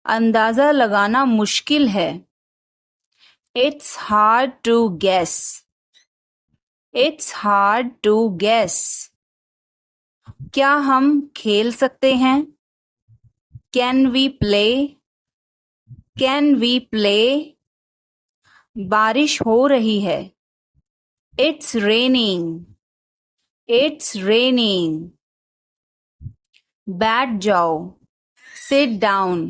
अंदाज़ा लगाना मुश्किल है। It's hard to guess. It's hard to guess. क्या हम खेल सकते हैं? Can we play? Can we play? बारिश हो रही है। It's raining. It's raining. बैठ जाओ। Sit down.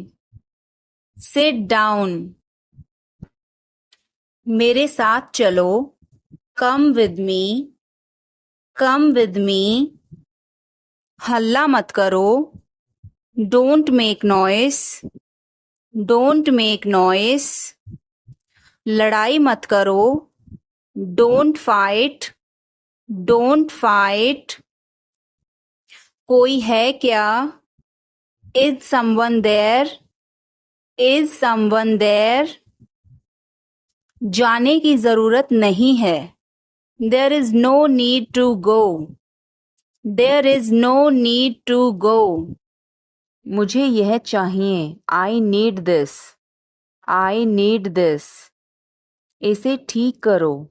Sit down. मेरे साथ चलो। Come with me. Come with me. हल्ला मत करो। Don't make noise. Don't make noise. लड़ाई मत करो। Don't fight. Don't fight. कोई है क्या? Is someone there? Is someone there? जाने की जरूरत नहीं है। There is no need to go. There is no need to go. मुझे यह चाहिए। I need this. I need this. इसे ठीक करो।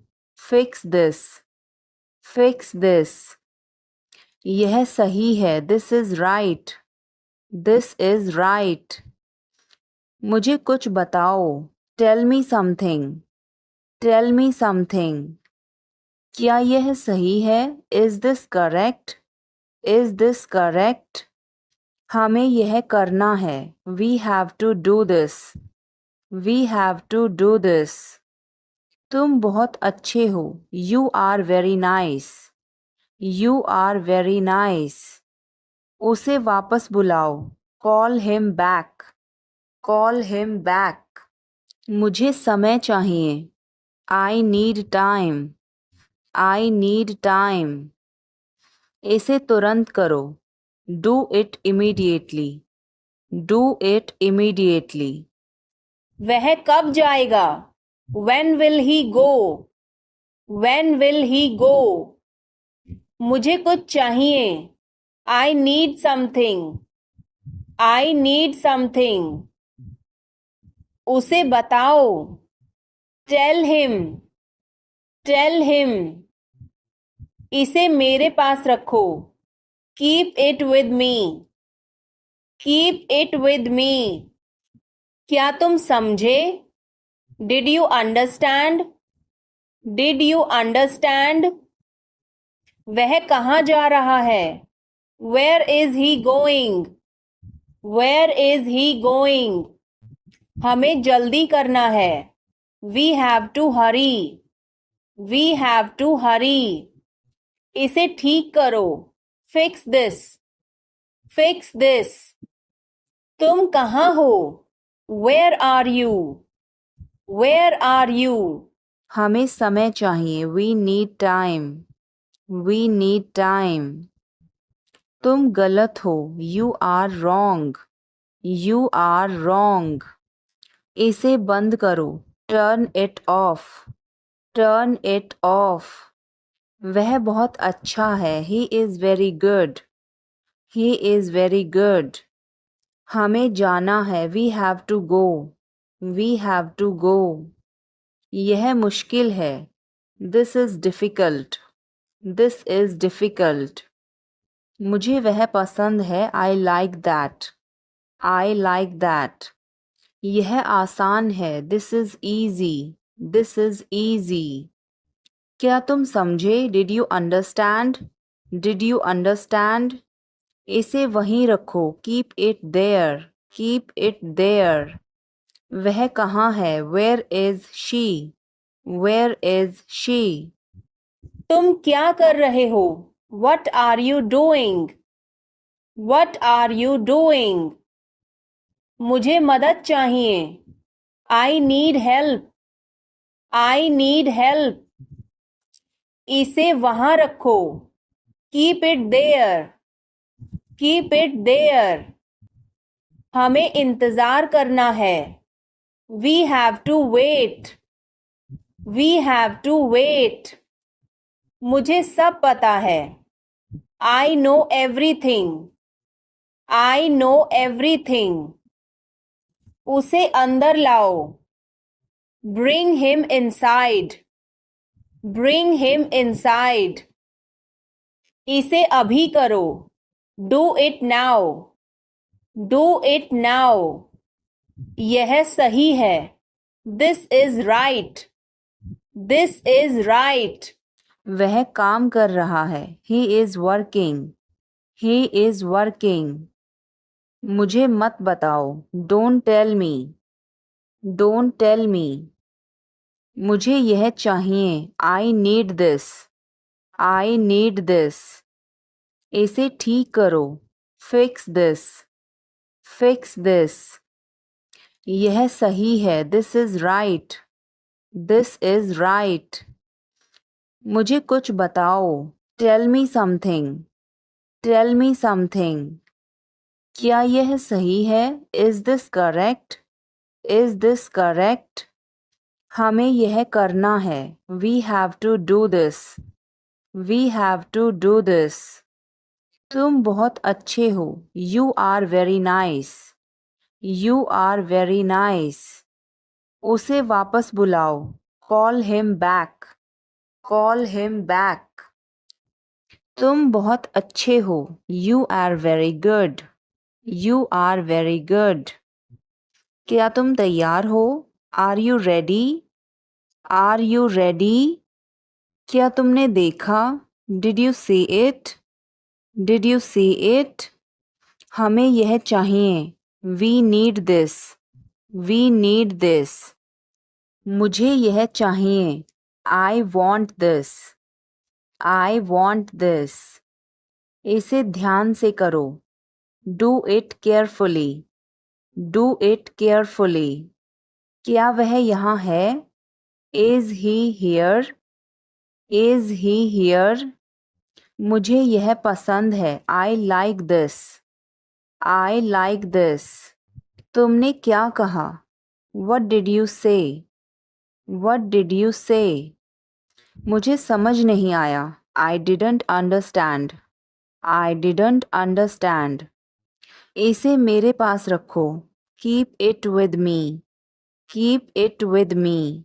Fix this. Fix this. यह सही है। This is right. This is right. मुझे कुछ बताओ। Tell me something. Tell me something. क्या यह सही है? Is this correct? Is this correct? हमें यह करना है। We have to do this. We have to do this. तुम बहुत अच्छे हो। You are very nice. You are very nice. उसे वापस बुलाओ। Call him back. Call him back. मुझे समय चाहिए। I need time. I need time. इसे तुरंत करो। Do it immediately. Do it immediately. वह कब जाएगा? When will he go? When will he go? मुझे कुछ चाहिए। I need something. I need something. उसे बताओ। Tell him. Tell him. इसे मेरे पास रखो। Keep it with me. Keep it with me. क्या तुम समझे? Did you understand? Did you understand? वह कहाँ जा रहा है? Where is he going? Where is he going? हमें जल्दी करना है। We have to hurry. We have to hurry. इसे ठीक करो। Fix this. Fix this. तुम कहाँ हो? Where are you? Where are you? हमें समय चाहिए। We need time. We need time. तुम गलत हो। You are wrong. You are wrong. इसे बंद करो। Turn it off. Turn it off. वह बहुत अच्छा है। He is very good. He is very good. हमें जाना है। We have to go. We have to go. यह मुश्किल है। This is difficult. This is difficult. मुझे वह पसंद है। I like that. I like that. यह आसान है। This is easy. This is easy. क्या तुम समझे? Did you understand? Did you understand? इसे वहीं रखो। Keep it there. Keep it there. वह कहाँ है? Where is she? Where is she? तुम क्या कर रहे हो? What are you doing? What are you doing? मुझे मदद चाहिए। I need help. I need help. इसे वहाँ रखो। Keep it there. Keep it there. हमें इंतज़ार करना है। We have to wait. We have to wait. मुझे सब पता है। I know everything. I know everything. उसे अंदर लाओ. Bring him inside. Bring him inside. इसे अभी करो. Do it now. Do it now. यह सही है. This is right. This is right. वह काम कर रहा है. He is working. He is working. मुझे मत बताओ. Don't tell me. Don't tell me. मुझे यह चाहिए. I need this. I need this. इसे ठीक करो. Fix this. Fix this. यह सही है. This is right. This is right. मुझे कुछ बताओ. Tell me something. Tell me something. क्या यह सही है? Is this correct? Is this correct? हमें यह करना है. We have to do this. We have to do this. तुम बहुत अच्छे हो. You are very nice. You are very nice. उसे वापस बुलाओ. Call him back. Call him back. तुम बहुत अच्छे हो. You are very good. You are very good. क्या तुम तैयार हो? Are you ready? Are you ready? क्या तुमने देखा? Did you see it? Did you see it? हमें यह चाहिए. We need this. We need this. मुझे यह चाहिए. I want this. I want this. इसे ध्यान से करो. Do it carefully. Do it carefully. क्या वह यहाँ है? Is he here? Is he here? मुझे यह पसंद है. I like this. I like this. तुमने क्या कहा? What did you say? What did you say? मुझे समझ नहीं आया. I didn't understand. I didn't understand. इसे मेरे पास रखो. Keep it with me. Keep it with me.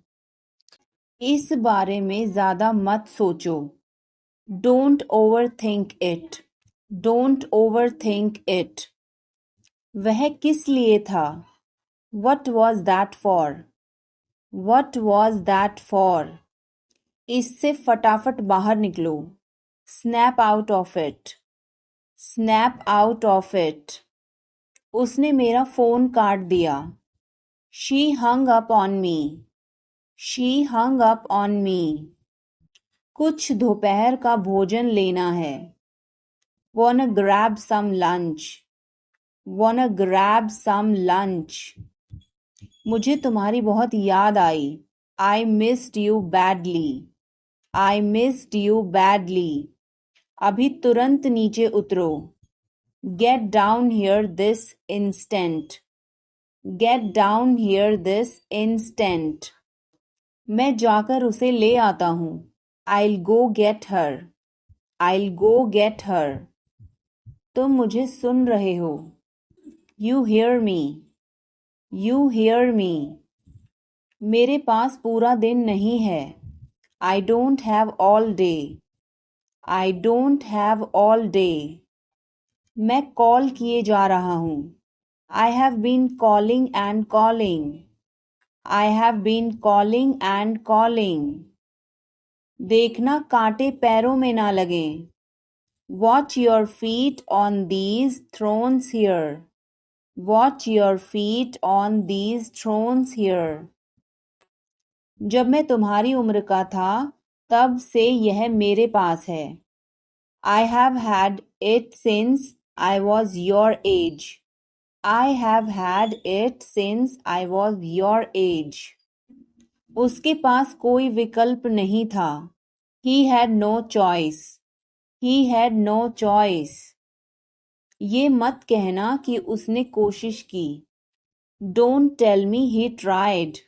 इस बारे में ज़्यादा मत सोचो. Don't overthink it. Don't overthink it. वह किस लिए था? What was that for? What was that for? इससे फटाफट बाहर निकलो. Snap out of it. Snap out of it. उसने मेरा फ़ोन काट दिया. She hung up on me. She hung up on me. कुछ दोपहर का भोजन लेना है. Wanna grab some lunch. Wanna grab some lunch. मुझे तुम्हारी बहुत याद आई. I missed you badly. I missed you badly. अभी तुरंत नीचे उतरो. Get down here this instant. Get down here this instant. मैं जाकर उसे ले आता हूँ. I'll go get her. I'll go get her. तुम मुझे सुन रहे हो. You hear me. You hear me. मेरे पास पूरा दिन नहीं है. I don't have all day. I don't have all day. मैं कॉल किए जा रहा हूँ. I have been calling and calling. I have been calling and calling. देखना कांटे पैरों में ना लगें. Watch your feet on these thrones here. Watch your feet on these thrones here. जब मैं तुम्हारी उम्र का था, तब से यह मेरे पास है. I have had it since I was your age. I have had it since I was your age. उसके पास कोई विकल्प नहीं था. He had no choice. He had no choice. ये मत कहना कि उसने कोशिश की. Don't tell me he tried.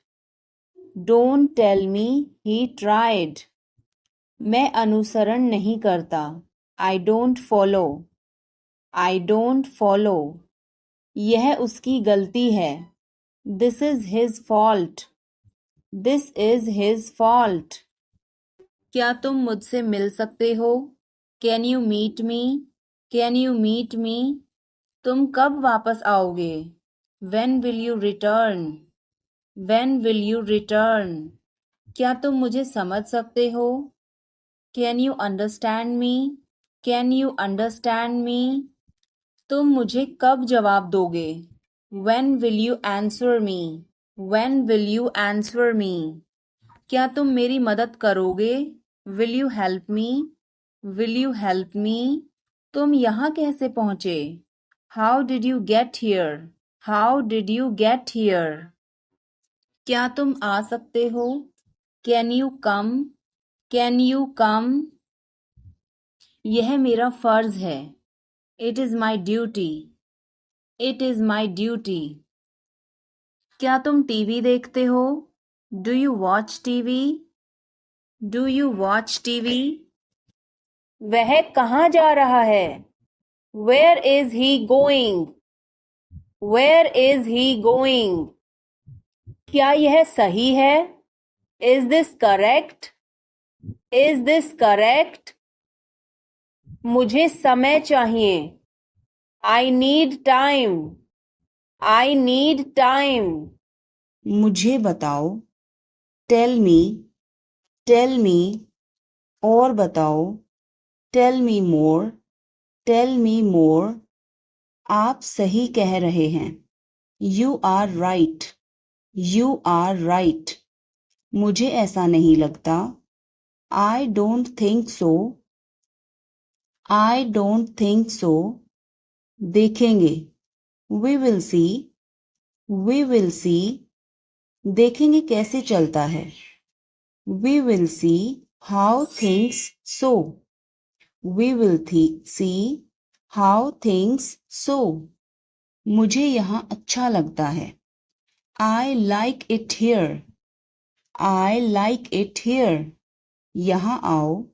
Don't tell me he tried. मैं अनुसरण नहीं करता. I don't follow. I don't follow. यह उसकी गलती है. This is his fault. This is his fault. क्या तुम मुझसे मिल सकते हो? Can you meet me? Can you meet me? तुम कब वापस आओगे? When will you return? When will you return? क्या तुम मुझे समझ सकते हो? Can you understand me? Can you understand me? तुम मुझे कब जवाब दोगे? When will you answer me? When will you answer me? क्या तुम मेरी मदद करोगे? Will you help me? Will you help me? तुम यहाँ कैसे पहुँचे? How did you get here? How did you get here? क्या तुम आ सकते हो? Can you come? Can you come? यह मेरा फर्ज है. It is my duty. It is my duty. क्या तुम टीवी देखते हो? Do you watch TV? Do you watch TV? वह कहाँ जा रहा है? Where is he going? Where is he going? क्या यह सही है? Is this correct? Is this correct? मुझे समय चाहिए. I need time. I need time. मुझे बताओ. Tell me. Tell me. और बताओ. Tell me more. Tell me more. आप सही कह रहे हैं. You are right. You are right. मुझे ऐसा नहीं लगता. I don't think so. I don't think so. देखेंगे. We will see. We will see. देखेंगे कैसे चलता है. We will see how things so. We will see how things so. मुझे यहाँ अच्छा लगता है. I like it here. I like it here. यहाँ आओ.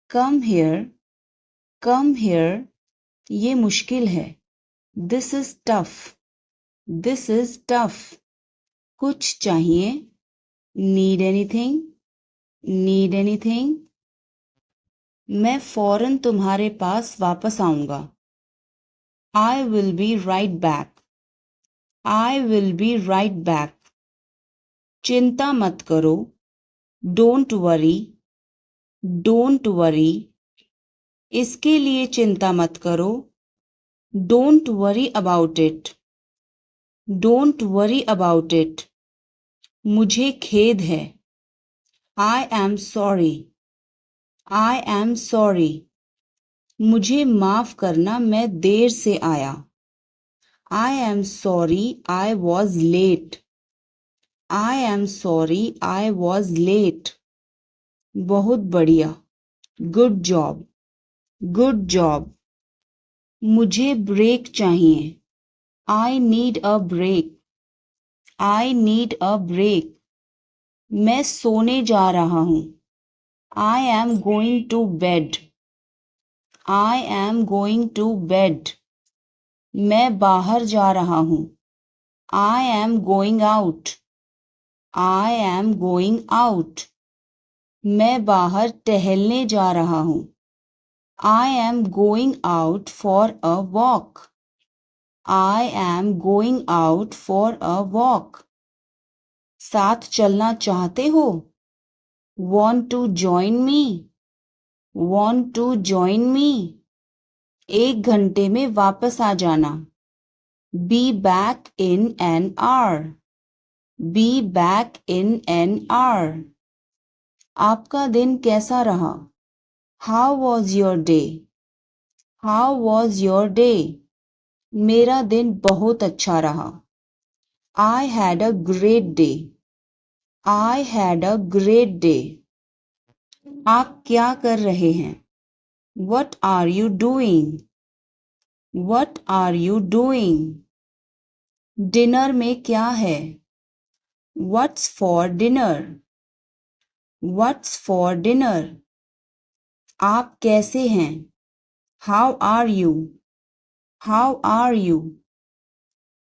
Come here. Come here. ये मुश्किल है. This is tough. This is tough. कुछ चाहिए. Need anything? Need anything? मैं फौरन तुम्हारे पास वापस आऊंगा. I will be right back. I will be right back. चिंता मत करो. Don't worry. Don't worry. इसके लिए चिंता मत करो. Don't worry about it. Don't worry about it. मुझे खेद है. I am sorry. I am sorry. मुझे माफ करना मैं देर से आया. I am sorry I was late. I am sorry I was late. बहुत बढ़िया. Good job. Good job. मुझे ब्रेक चाहिए. I need a break. I need a break. मैं सोने जा रहा हूँ. I am going to bed. I am going to bed. मैं बाहर जा रहा हूँ. I am going out. I am going out. मैं बाहर टहलने जा रहा हूँ. I am going out for a walk. I am going out for a walk. साथ चलना चाहते हो? Want to join me? Want to join me? 1 घंटे में वापस आ जाना. Be back in an hour. Be back in an hour. आपका दिन कैसा रहा? How was your day? How was your day? मेरा दिन बहुत अच्छा रहा. I had a great day. I had a great day. आप क्या कर रहे हैं? What are you doing? What are you doing? Dinner में क्या है? What's for dinner? What's for dinner? आप कैसे हैं? How are you? How are you?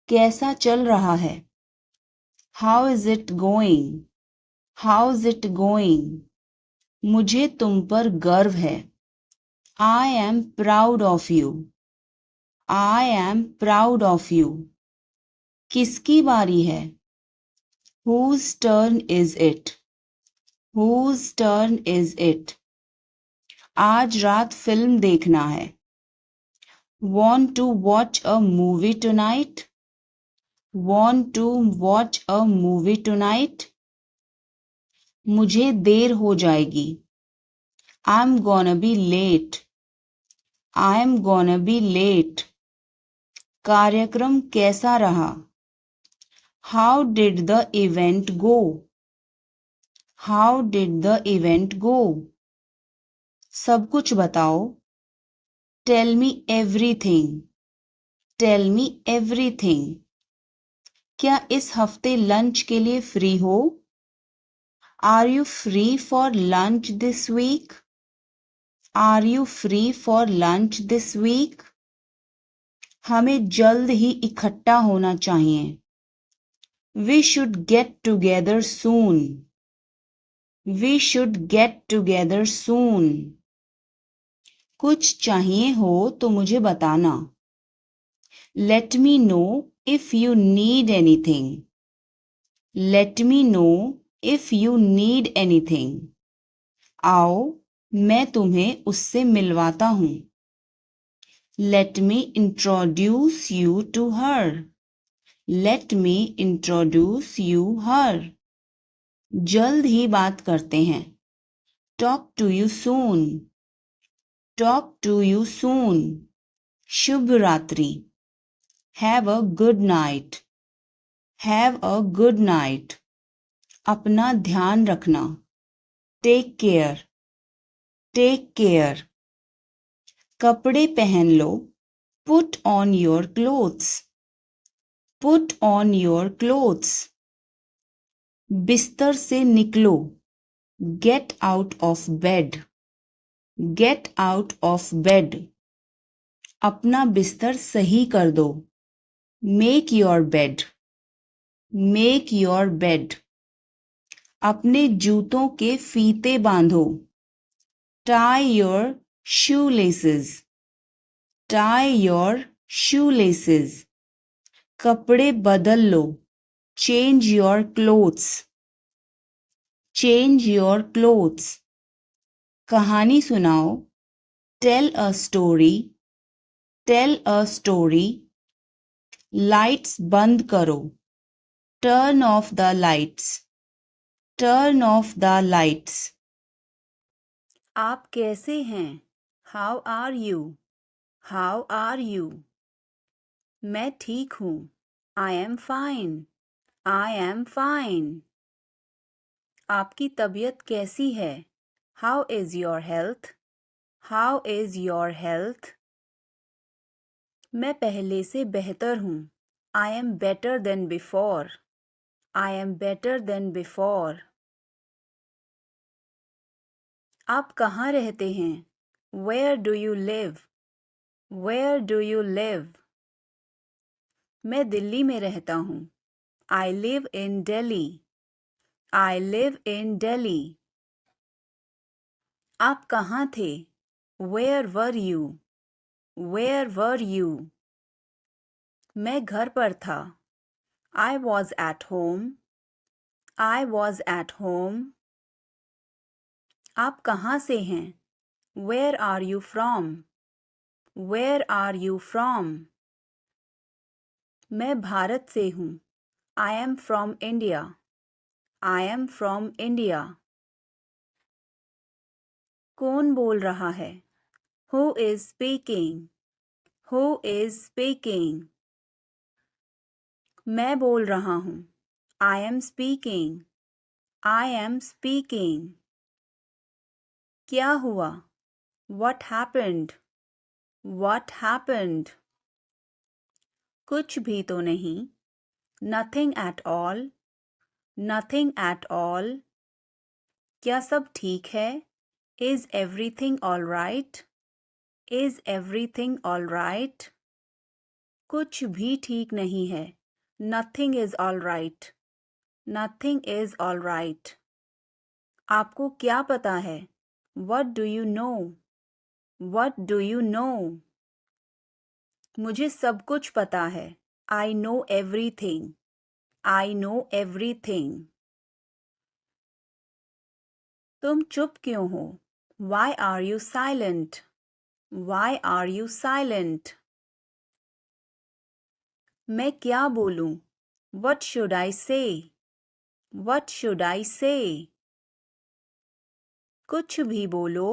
कैसा चल रहा है? How is it going? How is it going? मुझे तुम पर गर्व है। I am proud of you. I am proud of you. किसकी बारी है? Whose turn is it? Whose turn is it? आज रात फिल्म देखना है। Want to watch a movie tonight? Want to watch a movie tonight? मुझे देर हो जाएगी। I'm gonna be late. I'm gonna be late. कार्यक्रम कैसा रहा? How did the event go? How did the event go? सब कुछ बताओ। Tell me everything. Tell me everything. क्या इस हफ्ते लंच के लिए फ्री हो? Are you free for lunch this week? Are you free for lunch this week? हमें जल्द ही इकट्ठा होना चाहिए। We should get together soon. We should get together soon. कुछ चाहिए हो तो मुझे बताना। Let me know if you need anything. Let me know if you need anything. आओ मैं तुम्हें उससे मिलवाता हूँ। Let me introduce you to her. Let me introduce you her. जल्द ही बात करते हैं। Talk to you soon. Talk to you soon. शुभ रात्रि। Have a good night. Have a good night. अपना ध्यान रखना। Take care. Take care. कपड़े पहन लो। Put on your clothes. Put on your clothes. बिस्तर से निकलो। Get out of bed. Get out of bed. अपना बिस्तर सही कर दो। Make your bed. Make your bed. अपने जूतों के फीते बांधो। Tie your shoelaces. Tie your shoelaces. कपड़े बदल लो। Change your clothes. Change your clothes. कहानी सुनाओ। Tell a story. Tell a story. Lights बंद करो। Turn off the lights. Turn off the lights. आप कैसे हैं? How are you? How are you? मैं ठीक हूँ। I am fine. I am fine. आपकी तबीयत कैसी है? How is your health? How is your health? मैं पहले से बेहतर हूँ। I am better than before. I am better than before. आप कहाँ रहते हैं? Where do you live? Where do you live? मैं दिल्ली में रहता हूँ। I live in Delhi. I live in Delhi. आप कहाँ थे? Where were you? Where were you? मैं घर पर था। I was at home. I was at home. आप कहाँ से हैं? Where are you from? Where are you from? मैं भारत से हूँ। I am from India. I am from India. कौन बोल रहा है? Who is speaking? Who is speaking? मैं बोल रहा हूँ। I am speaking. I am speaking. क्या हुआ? What happened? What happened? कुछ भी तो नहीं। Nothing at all. Nothing at all. क्या सब ठीक है? Is everything all right? Is everything all right? कुछ भी ठीक नहीं है। Nothing is all right. Nothing is all right. आपको क्या पता है? What do you know? What do you know? मुझे सब कुछ पता है. I know everything. I know everything. तुम चुप क्यों हो? Why are you silent? Why are you silent? मैं क्या बोलूं? What should I say? What should I say? कुछ भी बोलो.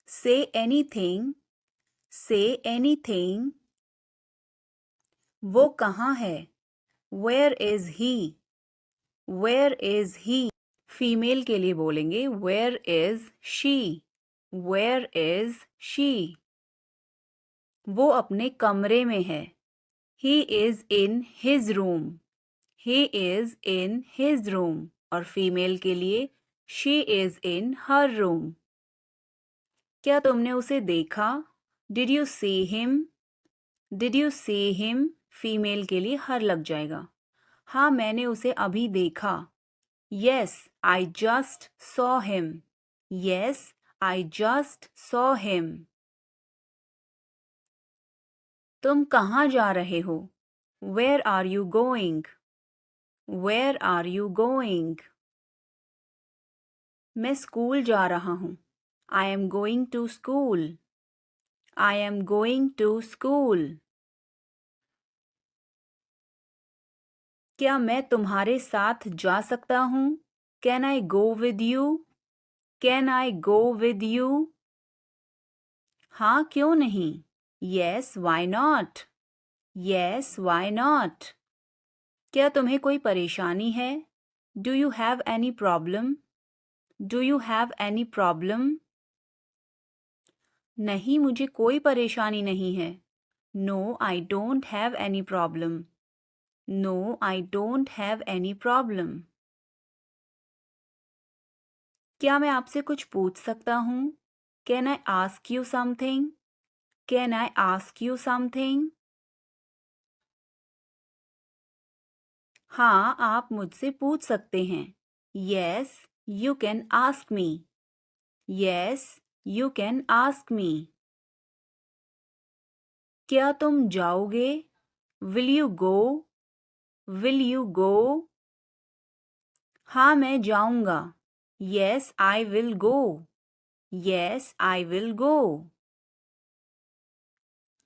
Say anything. Say anything. वो कहाँ है? Where is he? Where is he? Female के लिए बोलेंगे Where is she? Where is she? वो अपने कमरे में है. He is in his room. He is in his room. और फीमेल के लिए She is in her room. क्या तुमने उसे देखा? Did you see him? Did you see him? Female के लिए हर लग जाएगा. हाँ मैंने उसे अभी देखा. Yes, I just saw him. Yes, I just saw him. तुम कहाँ जा रहे हो? Where are you going? Where are you going? मैं स्कूल जा रहा हूँ. I am going to school. I am going to school. क्या मैं तुम्हारे साथ जा सकता हूँ? Can I go with you? Can I go with you? हाँ क्यों नहीं? Yes, why not? Yes, why not? क्या तुम्हें कोई परेशानी है? Do you have any problem? Do you have any problem? नहीं मुझे कोई परेशानी नहीं है. No, I don't have any problem. No, I don't have any problem. क्या मैं आपसे कुछ पूछ सकता हूँ? Can I ask you something? Can I ask you something? हाँ आप मुझसे पूछ सकते हैं. Yes, you can ask me. Yes, you can ask me. क्या तुम जाओगे? Will you go? Will you go? हाँ मैं जाऊंगा. Yes, I will go. Yes, I will go.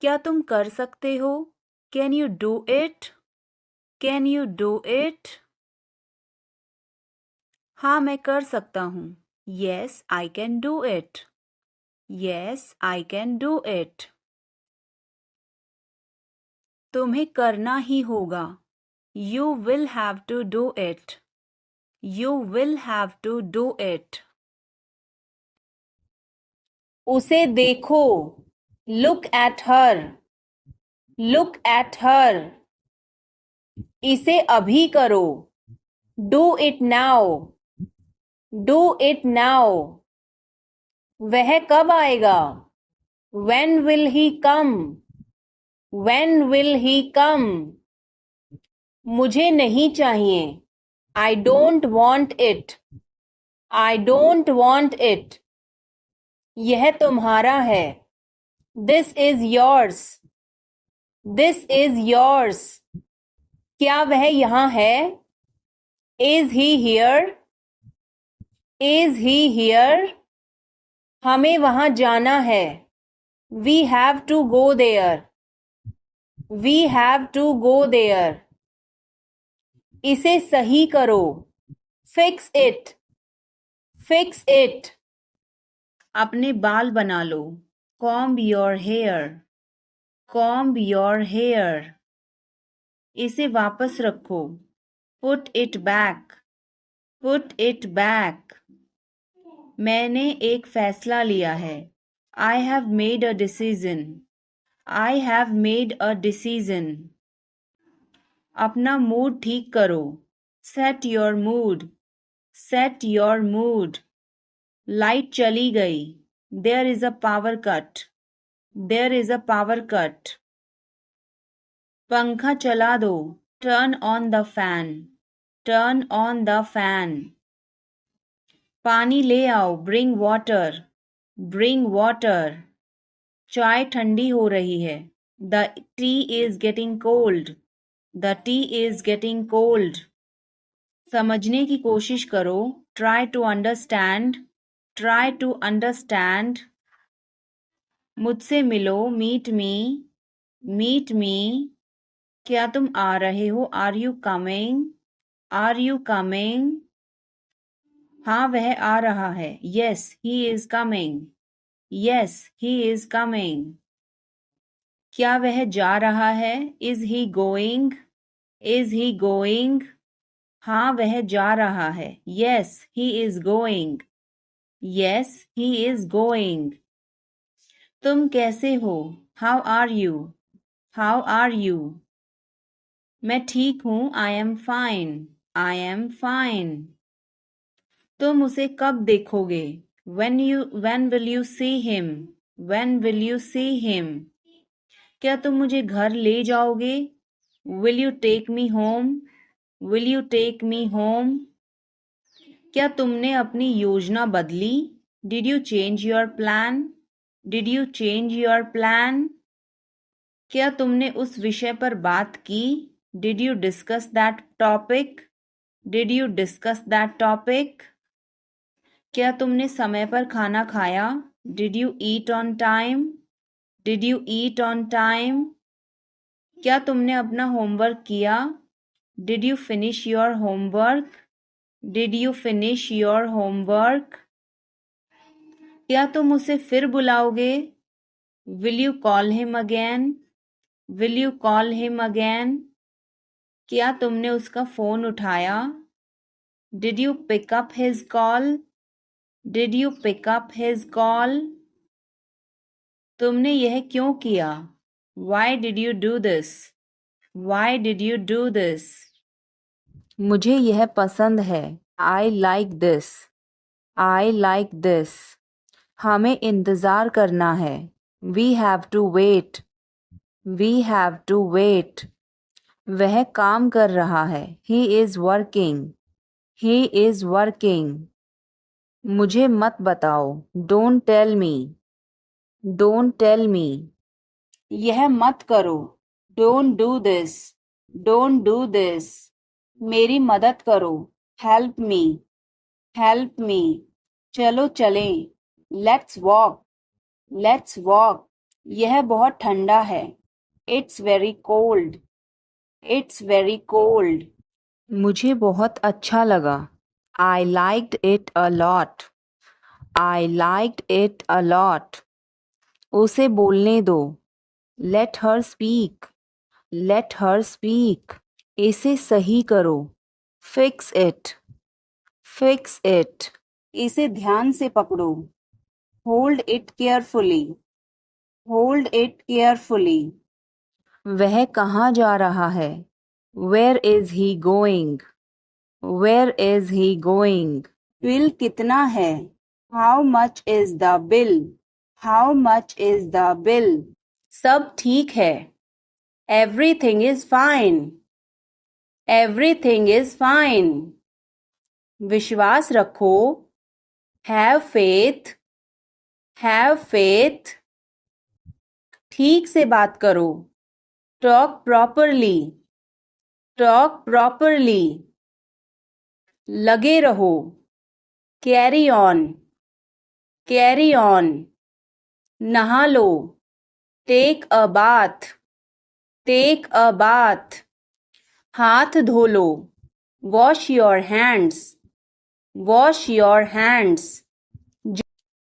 क्या तुम कर सकते हो? Can you do it? Can you do it? हाँ मैं कर सकता हूँ. Yes, I can do it. Yes, I can do it. तुम्हें करना ही होगा. You will have to do it. You will have to do it. उसे देखो. Look at her. Look at her. इसे अभी करो. Do it now. Do it now. वह कब आएगा? When will he come? When will he come? मुझे नहीं चाहिए. I don't want it. I don't want it. यह तुम्हारा है. This is yours. This is yours. क्या वह यहाँ है? Is he here? Is he here? हमें वहाँ जाना है. We have to go there. We have to go there. इसे सही करो. Fix it. Fix it. अपने बाल बना लो. Comb your hair. Comb your hair. इसे वापस रखो. Put it back. Put it back. मैंने एक फैसला लिया है. I have made a decision. I have made a decision. अपना मूड ठीक करो. Set your mood. Set your mood. Light चली गई. There is a power cut. There is a power cut. पंखा चला दो. Turn on the fan. Turn on the fan. पानी ले आओ, ब्रिंग वाटर, ब्रिंग वाटर। चाय ठंडी हो रही है, the tea is getting cold, the tea is getting cold. समझने की कोशिश करो, try to understand, try to understand. मुझसे मिलो, मीट मी, मीट मी। क्या तुम आ रहे हो, are you coming, are you coming. हाँ वह आ रहा है, yes he is coming, yes he is coming. क्या वह जा रहा है, is he going, is he going. हाँ वह जा रहा है, yes he is going, yes he is going. तुम कैसे हो, how are you, how are you. मैं ठीक हूँ, I am fine, I am fine. तुम उसे कब देखोगे, when will you see him, when will you see him। क्या तुम मुझे घर ले जाओगे, will you take me home, will you take me home। क्या तुमने अपनी योजना बदली, did you change your plan, did you change your plan। क्या तुमने उस विषय पर बात की, did you discuss that topic, did you discuss that topic। क्या तुमने समय पर खाना खाया, did you eat on time, did you eat on time। क्या तुमने अपना होमवर्क किया, did you finish your homework, did you finish your homework। क्या तुम उसे फिर बुलाओगे, will you call him again, will you call him again। क्या तुमने उसका फोन उठाया, did you pick up his call, did you pick up his call। तुमने यह क्यों किया, why did you do this, why did you do this। मुझे यह पसंद है, I like this, I like this। हमें इंतज़ार करना है, we have to wait, we have to wait। वह काम कर रहा है, he is working, he is working। मुझे मत बताओ, don't tell me, don't tell me। यह मत करो, don't do this, don't do this। मेरी मदद करो, help me, help me। चलो चलें, let's walk, let's walk। यह बहुत ठंडा है, it's very cold, it's very cold। मुझे बहुत अच्छा लगा, I liked it a lot, I liked it a lot। उसे बोलने दो, let her speak, let her speak। इसे सही करो, fix it, fix it। इसे ध्यान से पकड़ो, hold it carefully, hold it carefully। वह कहाँ जा रहा है, where is he going, where is he going। Bill कितना है, how much is the bill, how much is the bill। सब ठीक है, everything is fine, everything is fine। विश्वास रखो, have faith, have faith। ठीक से बात करो, talk properly, talk properly। लगे रहो, carry on, carry on। नहा लो, take a bath, take a bath। हाथ धो लो, wash your hands, wash your hands।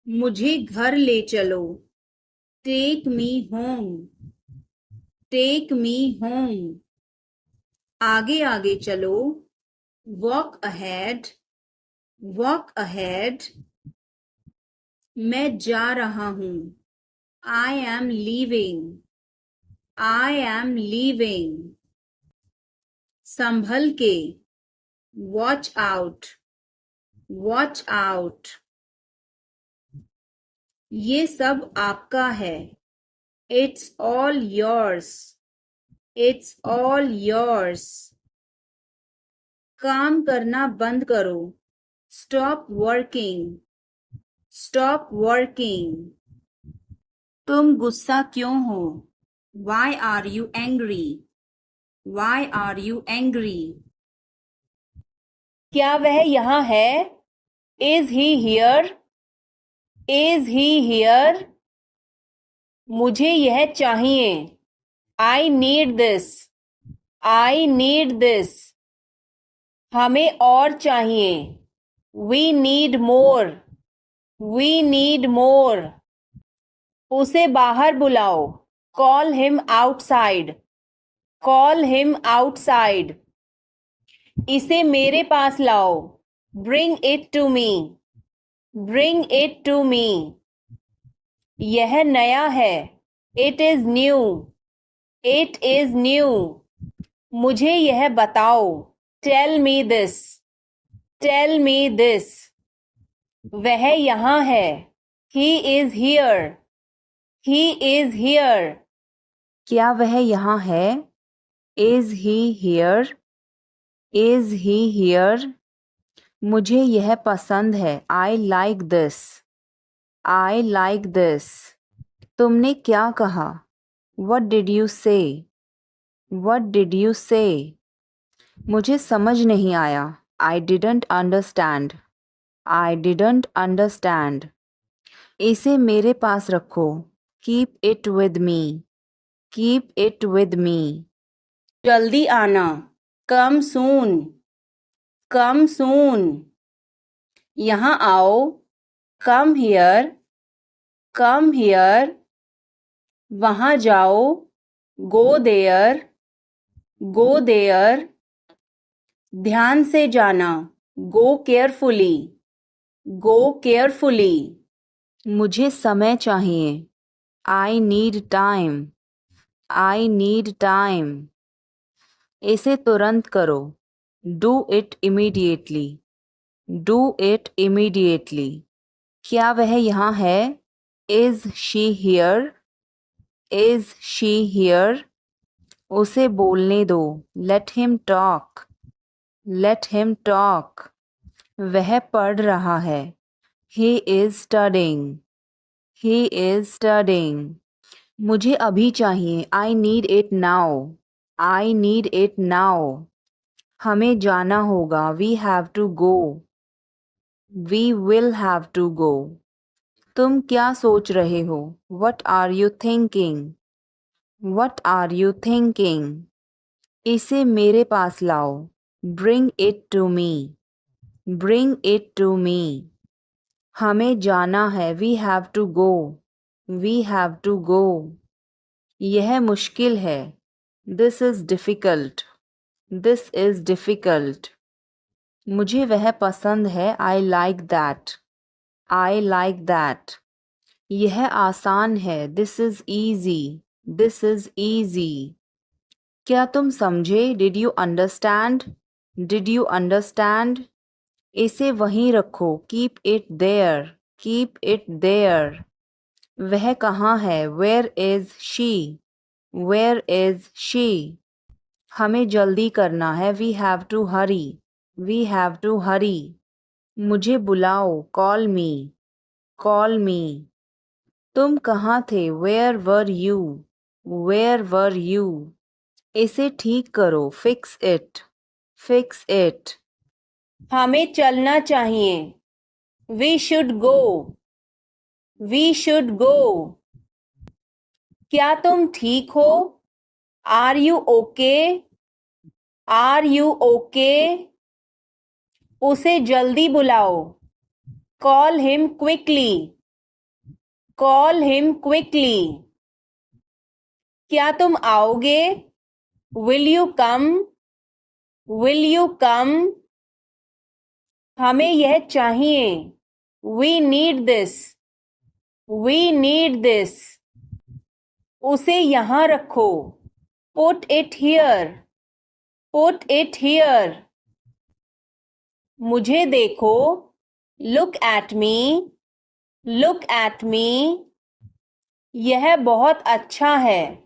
मुझे घर ले चलो, take me home, take me home। आगे आगे चलो, walk ahead, walk ahead। मैं जा रहा हूँ, I am leaving, I am leaving। संभल के, watch out, watch out। ये सब आपका है, it's all yours, it's all yours। काम करना बंद करो. Stop working. Stop working. तुम गुस्सा क्यों हो? Why are you angry? Why are you angry? क्या वह यहाँ है? Is he here? Is he here? मुझे यह चाहिए. I need this. I need this. हमें और चाहिए. We need more. We need more. उसे बाहर बुलाओ. Call him outside. Call him outside. इसे मेरे पास लाओ. Bring it to me. Bring it to me. यह नया है. It is new. It is new. मुझे यह बताओ. Tell me this. Tell me this. वह यहाँ है. He is here. He is here. क्या वह यहाँ है? Is he here? Is he here? मुझे यह पसंद है. I like this. I like this. तुमने क्या कहा? What did you say? What did you say? मुझे समझ नहीं आया. I didn't understand. I didn't understand. इसे मेरे पास रखो. Keep it with me. Keep it with me. जल्दी आना. Come soon. Come soon. यहाँ आओ. Come here. Come here. वहाँ जाओ. Go there. Go there. ध्यान से जाना. Go carefully. Go carefully. मुझे समय चाहिए. I need time. I need time. इसे तुरंत करो. Do it immediately. Do it immediately. क्या वह यहाँ है? Is she here? Is she here? उसे बोलने दो. Let him talk. Let him talk. वह पढ़ रहा है. He is studying. He is studying. मुझे अभी चाहिए. I need it now. I need it now. हमें जाना होगा. We have to go. We will have to go. तुम क्या सोच रहे हो? What are you thinking? What are you thinking? इसे मेरे पास लाओ. Bring it to me. Bring it to me. हमें जाना है. We have to go. We have to go. यह मुश्किल है. This is difficult. This is difficult. मुझे वह पसंद है. I like that. I like that. यह आसान है. This is easy. This is easy. क्या तुम समझे? Did you understand? Did you understand? इसे वहीं रखो. Keep it there. Keep it there. वह कहाँ है? Where is she? Where is she? हमें जल्दी करना है. We have to hurry. We have to hurry. मुझे बुलाओ. Call me. Call me. तुम कहाँ थे? Where were you? Where were you? इसे ठीक करो. Fix it. Fix it. हमें चलना चाहिए. We should go. We should go. क्या तुम ठीक हो? Are you okay? Are you okay? उसे जल्दी बुलाओ. Call him quickly. Call him quickly. क्या तुम आओगे? Will you come? Will you come? हमें यह चाहिए. We need this. We need this. उसे यहाँ रखो. Put it here. Put it here. मुझे देखो. Look at me. Look at me. यह बहुत अच्छा है.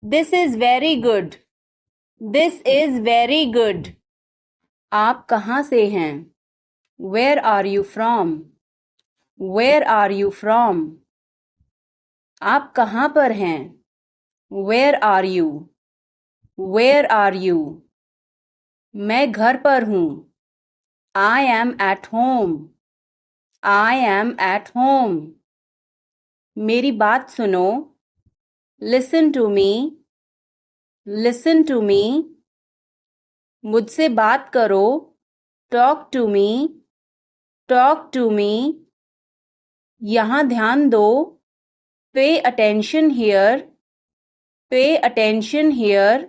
This is very good. This is very good. आप कहाँ से हैं? Where are you from? Where are you from? आप कहाँ पर हैं? Where are you? Where are you? मैं घर पर हूँ. I am at home. I am at home. मेरी बात सुनो. Listen to me. Listen to me. मुझसे बात करो. Talk to me. Talk to me. यहाँ ध्यान दो. Pay attention here. Pay attention here.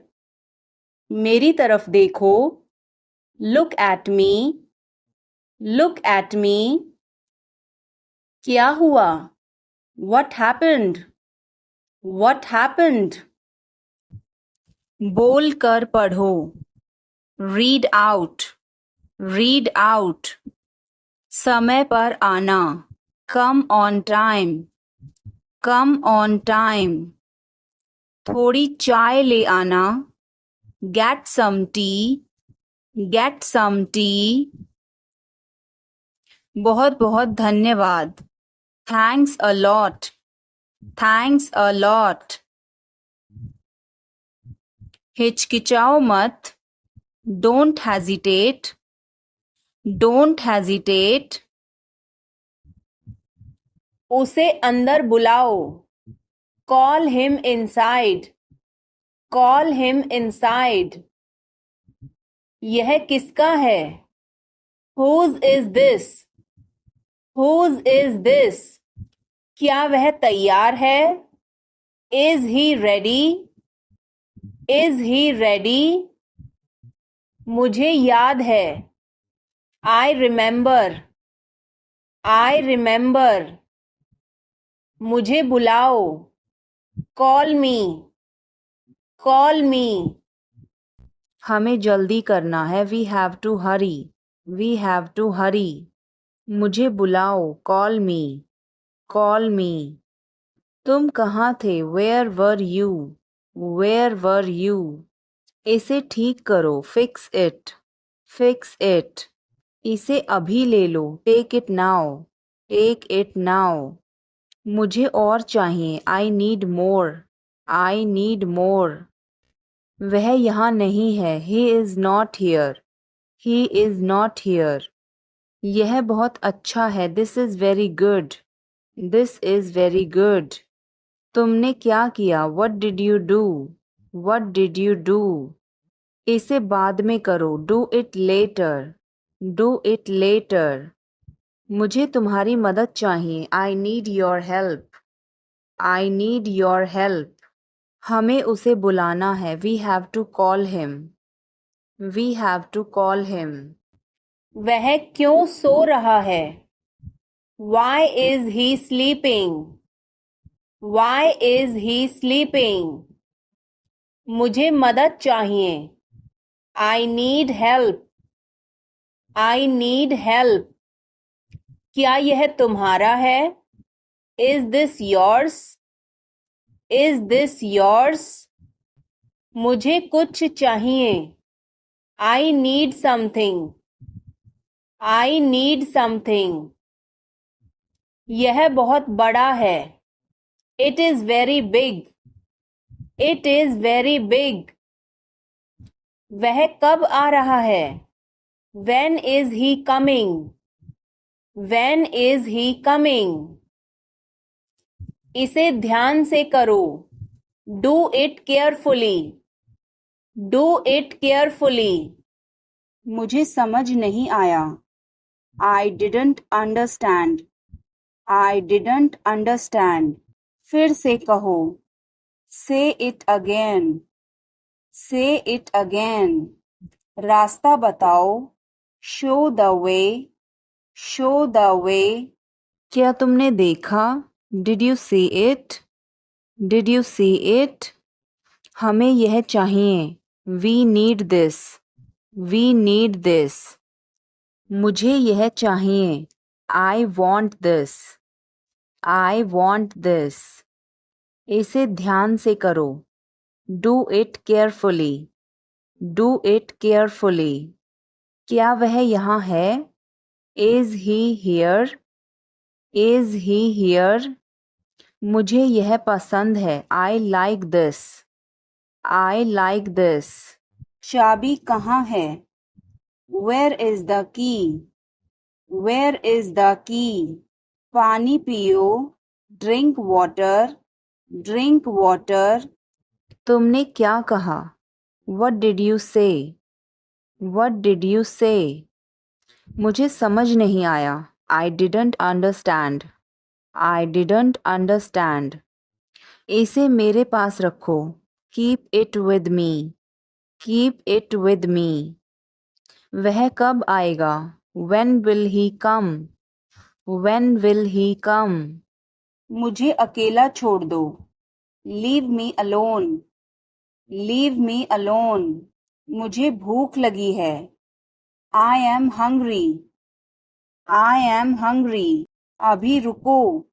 मेरी तरफ देखो. Look at me. Look at me. क्या हुआ? What happened? What happened? बोल कर पढ़ो. Read out. Read out. समय पर आना. Come on time. Come on time. थोड़ी चाय ले आना. Get some tea. Get some tea. बहुत बहुत धन्यवाद. Thanks a lot. Thanks a lot. हिचकिचाओ मत. Don't hesitate. Don't hesitate. उसे अंदर बुलाओ. Call him inside. Call him inside. यह किसका है? Whose is this? Whose is this? क्या वह तैयार है? Is he ready? Is he ready? मुझे याद है. I remember. I remember. मुझे बुलाओ. Call me. Call me. हमें जल्दी करना है. We have to hurry. We have to hurry. मुझे बुलाओ. Call me. Call me. तुम कहाँ थे? Where were you? Where were you? इसे ठीक करो. Fix it. Fix it. इसे अभी ले लो. Take it now. Take it now. मुझे और चाहिए. I need more. I need more. वह यहाँ नहीं है. He is not here. He is not here. यह बहुत अच्छा है. This is very good. This is very good. तुमने क्या किया? What did you do? What did you do? इसे बाद में करो. Do it later. Do it later. मुझे तुम्हारी मदद चाहिए. I need your help. I need your help. हमें उसे बुलाना है. We have to call him. We have to call him. वह क्यों सो रहा है? Why is he sleeping? Why is he sleeping? मुझे मदद चाहिए. I need help. I need help. क्या यह तुम्हारा है? Is this yours? Is this yours? मुझे कुछ चाहिए. I need something. I need something. यह बहुत बड़ा है. It is very big. It is very big. वह कब आ रहा है? When is he coming? When is he coming? इसे ध्यान से करो. Do it carefully. Do it carefully. मुझे समझ नहीं आया. I didn't understand. I didn't understand. फिर से कहो. Say it again. Say it again. रास्ता बताओ. Show the way. Show the way. क्या तुमने देखा? Did you see it? Did you see it? हमें यह चाहिए. We need this. We need this. मुझे यह चाहिए. I want this. I want this. इसे ध्यान से करो. Do it carefully. Do it carefully. क्या वह यहाँ है? Is he here? Is he here? मुझे यह पसंद है. I like this. I like this. चाबी कहाँ है? Where is the key? Where is the key? पानी पियो. Drink water. Drink water. तुमने क्या कहा? What did you say? What did you say? मुझे समझ नहीं आया. I didn't understand. I didn't understand. इसे मेरे पास रखो. Keep it with me. Keep it with me. वह कब आएगा? When will he come? When will he come? मुझे अकेला छोड़ दो. Leave me alone. Leave me alone. मुझे भूख लगी है. I am hungry. I am hungry. अभी रुको.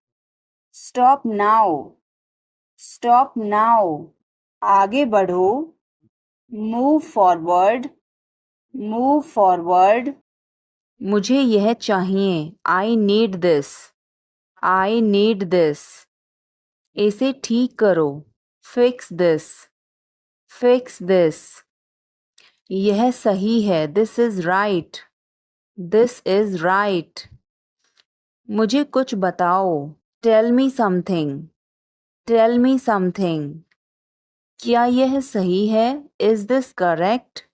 Stop now. Stop now. आगे बढ़ो. Move forward. Move forward. मुझे यह चाहिए. I need this. I need this. इसे ठीक करो. Fix this. Fix this. यह सही है. This is right. This is right. मुझे कुछ बताओ. Tell me something. Tell me something. क्या यह सही है? Is this correct?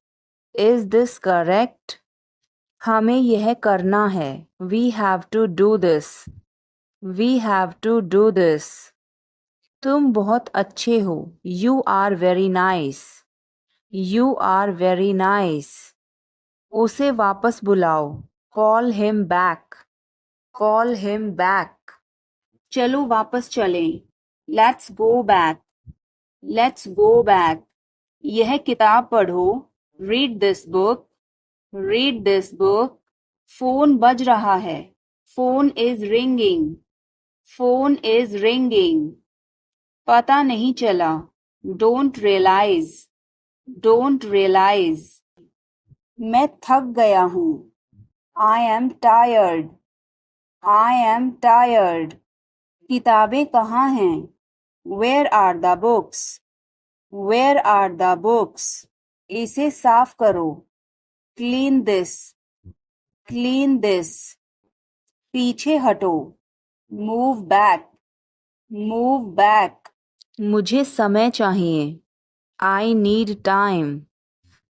Is this correct? हमें यह करना है. We have to do this. We have to do this. तुम बहुत अच्छे हो. You are very nice. You are very nice. उसे वापस बुलाओ. Call him back. Call him back. चलो वापस चलें. Let's go back. Let's go back. यह किताब पढ़ो. Read this book. Read this book. Phone बज रहा है. Phone is ringing. Phone is ringing. पता नहीं चला. Don't realize. Don't realize. मैं थक गया हूँ. I am tired. I am tired. किताबें कहाँ हैं? Where are the books? Where are the books? इसे साफ करो. Clean this. Clean this. पीछे हटो. Move back. Move back. मुझे समय चाहिए. I need time.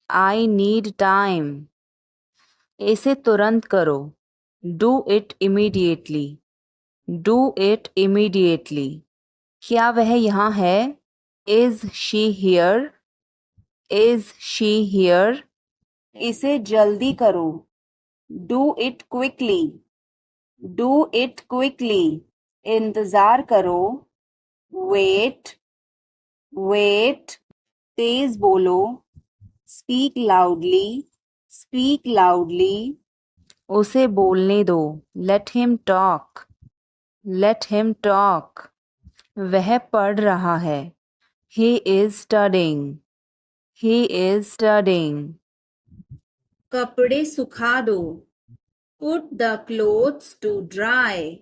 I need time. इसे तुरंत करो. Do it immediately. Do it immediately. क्या वह यहाँ है? Is she here? Is she here? इसे जल्दी करो. Do it quickly. Do it quickly. इंतजार करो. Wait. Wait. तेज बोलो. Speak loudly. Speak loudly. उसे बोलने दो. Let him talk. Let him talk. वह पढ़ रहा है. He is studying. He is studying. कपड़े सुखा दो. Put the clothes to dry.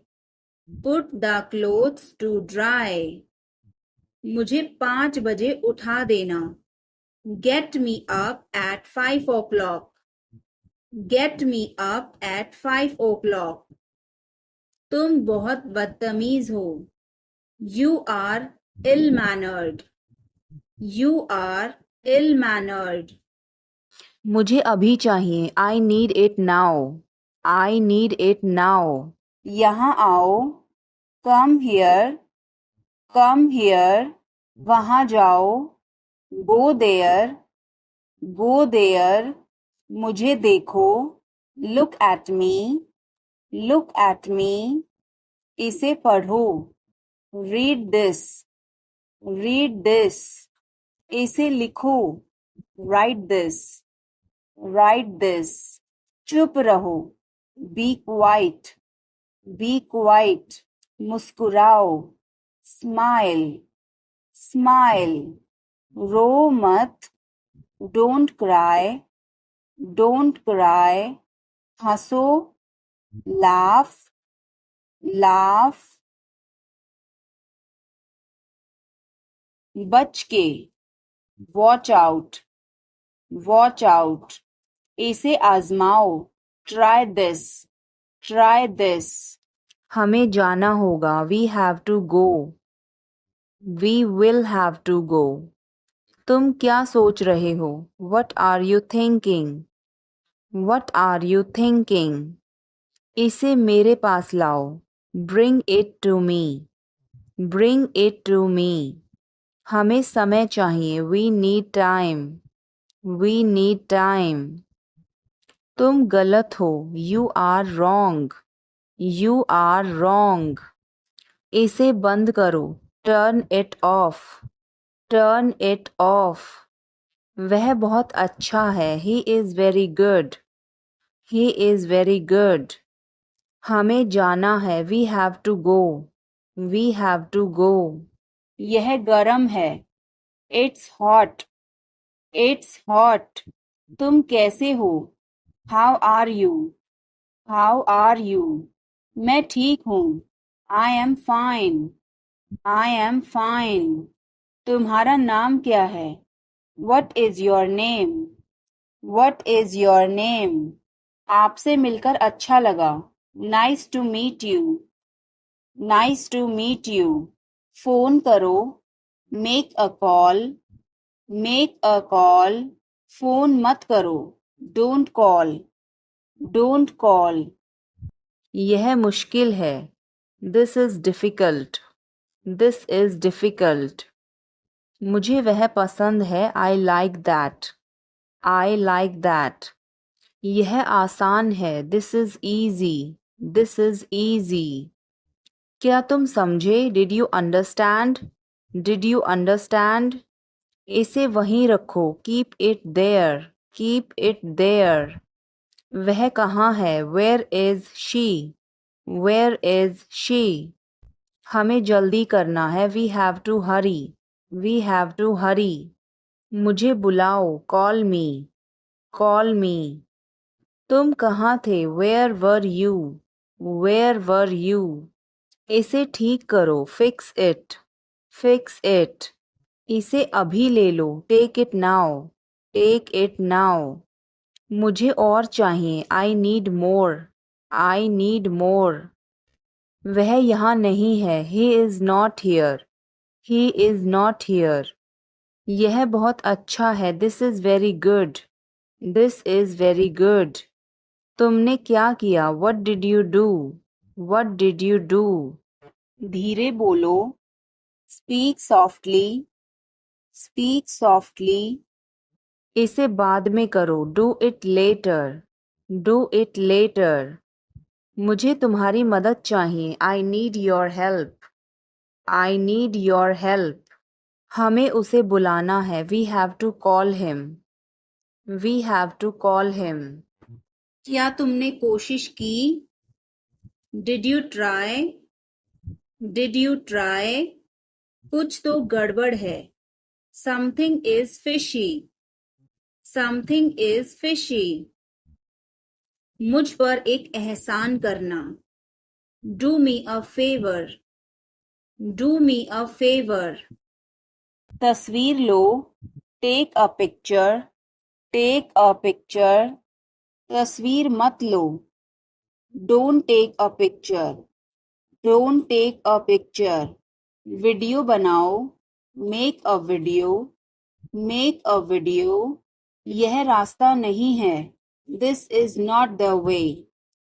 Put the clothes to dry. मुझे 5 बजे उठा देना. Get me up at 5 o'clock. Get me up at 5 o'clock. तुम बहुत बदतमीज हो. You are ill-mannered. You are ill-mannered. मुझे अभी चाहिए. I need it now. I need it now. यहाँ आओ. Come here. Come here. वहाँ जाओ. Go there. Go there. मुझे देखो. Look at me. Look at me. इसे पढ़ो. Read this. Read this. इसे लिखो. Write this. Write this. चुप रहो. Be quiet. Be quiet. मुस्कुराओ. Smile. Smile. रो मत. Don't cry. डोंट क्राई, हंसो, लाफ, लाफ, बच के, वॉच आउट, वॉच आउट, इसे आजमाओ, ट्राई दिस, ट्राई दिस, हमें जाना होगा, we have to go, we will have to go, तुम क्या सोच रहे हो, what are you thinking, what are you thinking, इसे मेरे पास लाओ, bring it to me, bring it to me, हमें समय चाहिए, we need time, we need time, तुम गलत हो, you are wrong, you are wrong, इसे बंद करो, turn it off, turn it off, वह बहुत अच्छा है, he is very good, he is very good, हमें जाना है, we have to go, we have to go, यह गर्म है, इट्स हॉट, इट्स हॉट, तुम कैसे हो, how are you, how are you, मैं ठीक हूँ, I am fine, I am fine, तुम्हारा नाम क्या है, what is your name, what is your name, आपसे मिलकर अच्छा लगा, nice to meet you, nice to meet you, phone करो, make a call, make a call, phone मत करो, डोंट कॉल, डोंट कॉल, यह मुश्किल है, this is difficult, this is difficult, मुझे वह पसंद है, I like that, I like that, यह आसान है, this is easy, this is easy, क्या तुम समझे, did you understand, did you understand, इसे वहीं रखो, keep it there, keep it there, वह कहाँ है, where is she, where is she, हमें जल्दी करना है, we have to hurry, we have to hurry, मुझे बुलाओ, कॉल मी, कॉल मी, तुम कहाँ थे, where were you, where were you, इसे ठीक करो, फिक्स इट, फिक्स इट, इसे अभी ले लो, take it now, take it now, मुझे और चाहिए, I need more, I need more, वह यहाँ नहीं है, he is not here, he is not here, यह बहुत अच्छा है, this is very good, this is very good, तुमने क्या किया, what did you do, what did you do, धीरे बोलो, स्पीक सॉफ्टली, स्पीक सॉफ्टली, इसे बाद में करो, do it later, do it later, मुझे तुम्हारी मदद चाहिए, I need your help, I need your help, हमें उसे बुलाना है, we have to call him, we have to call him, क्या तुमने कोशिश की, did you try, did you try, कुछ तो गड़बड़ है, something is fishy, something is fishy, मुझ पर एक एहसान करना, do me a favour, do me a favour, तस्वीर लो, take a picture, take a picture, तस्वीर मत लो, don't take a picture, don't take a picture, video बनाओ, make a video, make a video, यह रास्ता नहीं है, this is not the way,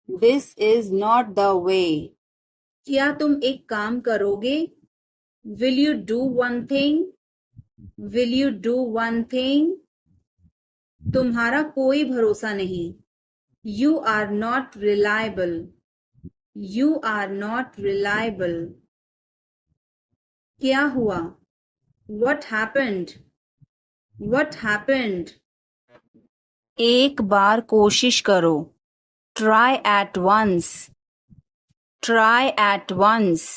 this is not the way, क्या तुम एक काम करोगे, will you do one thing, will you do one thing, तुम्हारा कोई भरोसा नहीं, you are not reliable, you are not reliable, क्या हुआ, what happened, what happened, एक बार कोशिश करो, try at once, try at once,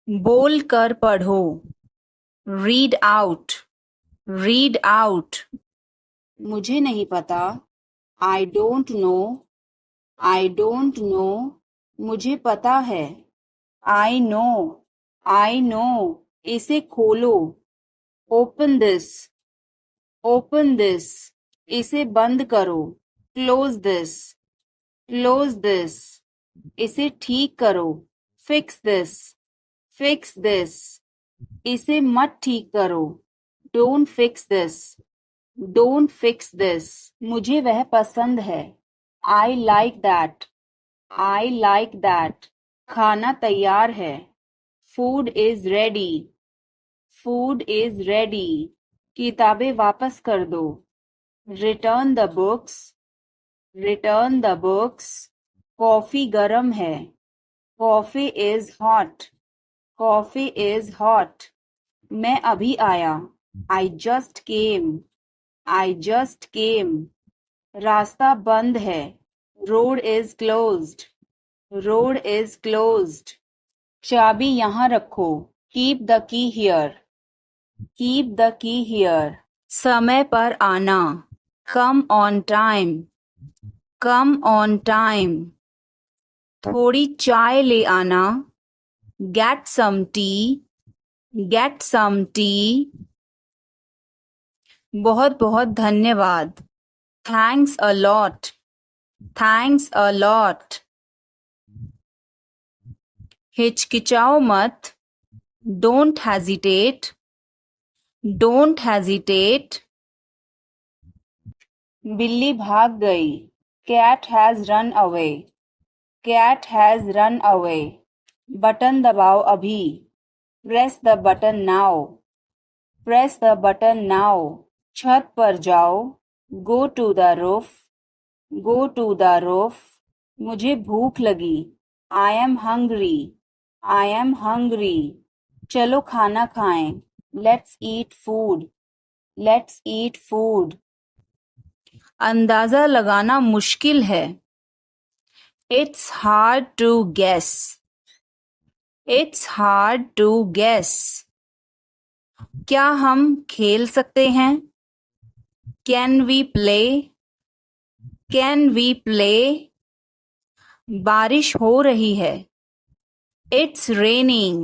बोल कर पढ़ो, read out, read out, मुझे नहीं पता. I don't know. I don't know. मुझे पता है. I know. I know. इसे खोलो. Open this. Open this. इसे बंद करो. Close this. Close this. इसे ठीक करो. Fix this. Fix this. इसे मत ठीक करो. Don't fix this. Don't fix this. मुझे वह पसंद है. I like that. I like that. खाना तैयार है. Food is ready. Food is ready. किताबें वापस कर दो. Return the books. Return the books. Coffee गरम है. Coffee is hot. Coffee is hot. मैं अभी आया. I just came. I just came. रास्ता बंद है. Road is closed. Road is closed. चाबी यहाँ रखो. Keep the key here. Keep the key here. समय पर आना. Come on time. Come on time. थोड़ी चाय ले आना. Get some tea. Get some tea. बहुत बहुत धन्यवाद. Thanks a lot. Thanks a lot. हिचकिचाओ मत. Don't hesitate. Don't hesitate. बिल्ली भाग गई. Cat has run away. Cat has run away. Button दबाओ अभी. Press the button now. Press the button now. छत पर जाओ. Go to the roof. Go to the roof. मुझे भूख लगी. I am hungry. I am hungry. चलो खाना खाएं. Let's eat food. Let's eat food. अंदाजा लगाना मुश्किल है. It's hard to guess. It's hard to guess. क्या हम खेल सकते हैं? Can we play? Can we play? बारिश हो रही है. It's raining.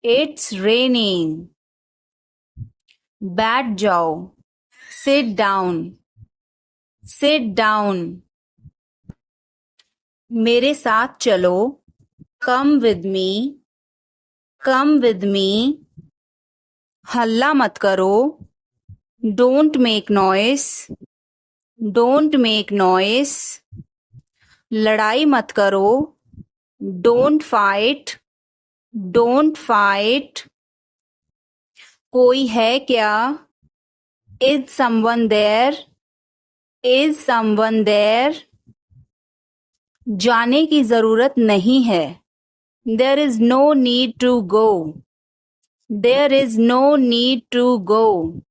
It's raining. बैठ जाओ. Sit down. Sit down. मेरे साथ चलो. Come with me. Come with me. हल्ला मत करो. Don't make noise. Don't make noise. लड़ाई मत करो. Don't fight. Don't fight. कोई है क्या? Is someone there? Is someone there? जाने की जरूरत नहीं है. There is no need to go. There is no need to go.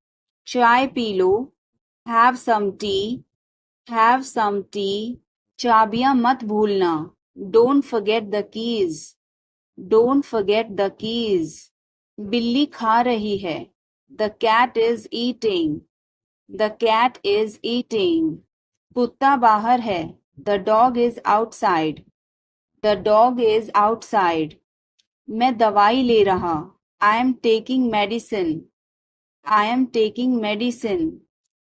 चाय P low. Have some tea. Have some tea. चाबियां मत भूलना. Don't forget the keys. Don't forget the keys. बिल्ली खा रही है. The cat is eating. The cat is eating. कुत्ता बाहर है. The dog is outside. The dog is outside. मैं दवाई ले रहा. I am taking medicine. I am taking medicine.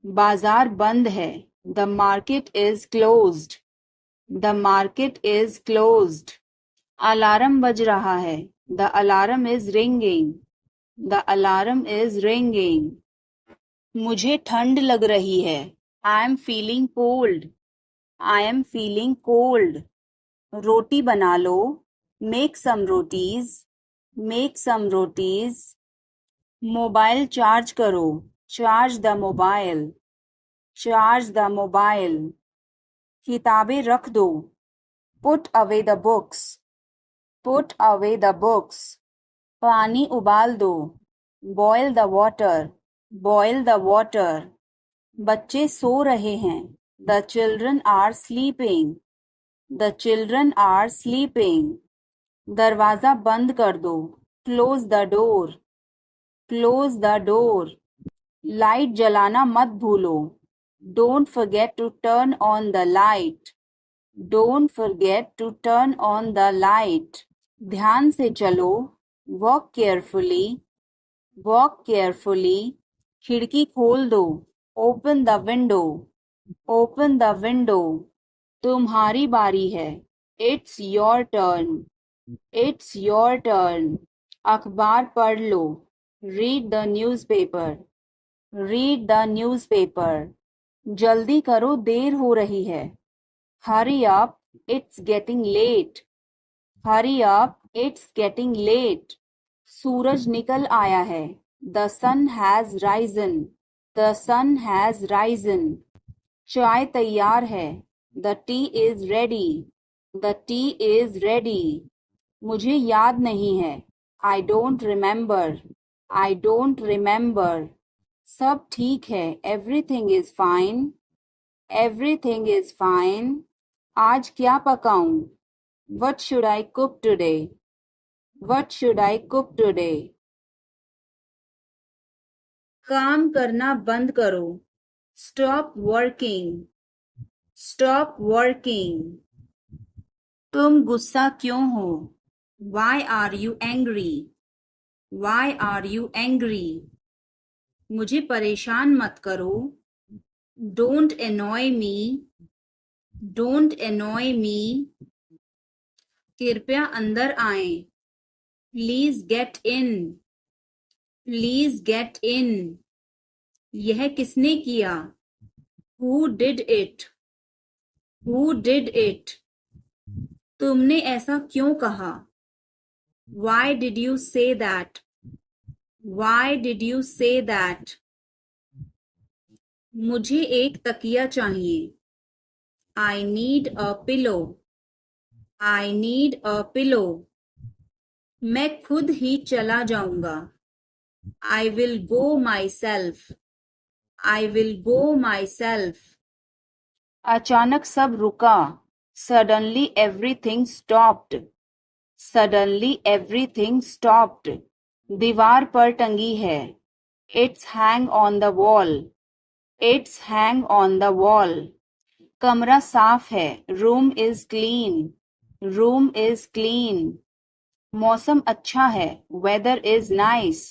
बाजार बंद है. The market is closed. The market is closed. Alarm बज रहा है. The alarm is ringing. The alarm is ringing. मुझे ठंड लग रही है. I am feeling cold. I am feeling cold. रोटी बना लो. Make some rotis. Make some rotis. Mobile charge करो. Charge the mobile. Charge the mobile. किताबें रख दो. Put away the books. Put away the books. पानी उबाल दो. Boil the water. Boil the water. बच्चे सो रहे हैं. The children are sleeping. The children are sleeping. दरवाजा बंद कर दो. Close the door. Close the door. Light जलाना मत भूलो. Don't forget to turn on the light. Don't forget to turn on the light. ध्यान से चलो. Walk carefully. Walk carefully. खिड़की खोल दो. Open the window. Open the window. तुम्हारी बारी है. It's your turn. It's your turn. अखबार पढ़ लो. Read the newspaper. Read the newspaper. जल्दी करो, देर हो रही है. Hurry up, it's getting late. Hurry up, it's getting late. सूरज निकल आया है. The sun has risen. The sun has risen. चाय तैयार है. The tea is ready. The tea is ready. मुझे याद नहीं है. I don't remember. I don't remember. सब ठीक है. Everything is fine. Everything is fine. आज क्या पकाऊं? What should I cook today? What should I cook today? काम करना बंद करो. Stop working. Stop working. तुम गुस्सा क्यों हो? Why are you angry? Why are you angry? मुझे परेशान मत करो. Don't annoy me. Don't annoy me. कृपया अंदर आएं. Please get in. Please get in. यह किसने किया? Who did it? Who did it? तुमने ऐसा क्यों कहा? Why did you say that? Why did you say that? मुझे एक तकिया चाहिए. I need a pillow. I need a pillow. मैं खुद ही चला जाऊंगा. I will go myself. I will go myself. अचानक सब रुका. Suddenly everything stopped. Suddenly everything stopped. दीवार पर टंगी है. It's hang on the wall. It's hang on the wall. कमरा साफ है. Room is clean. Room is clean. मौसम अच्छा है. Weather is nice.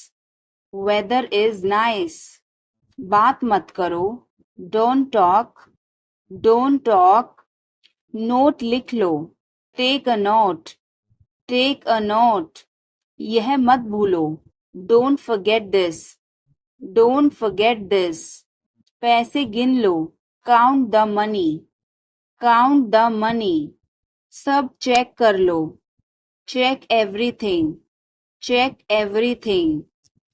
Weather is nice. बात मत करो. Don't talk. Don't talk. Note लिख लो. Take a note. Take a note. यह मत भूलो. Don't forget this. Don't forget this. पैसे गिन लो. Count the money. Count the money. सब चेक कर लो. Check everything. Check everything.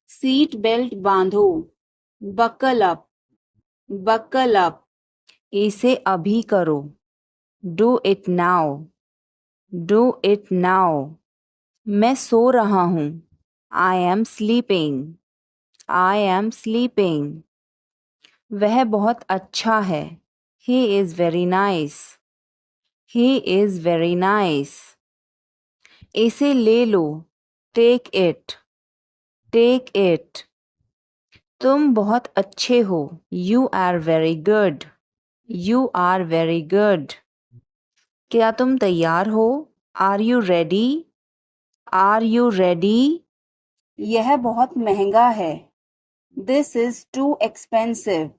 Seat belt बांधो. Buckle up. Buckle up. इसे अभी करो. Do it now. Do it now. मैं सो रहा हूँ. I am sleeping. I am sleeping. वह बहुत अच्छा है. He is very nice. He is very nice. इसे ले लो. Take it. Take it. तुम बहुत अच्छे हो. You are very good. You are very good. क्या तुम तैयार हो? Are you ready? Are you ready? यह बहुत महंगा है. This is too expensive.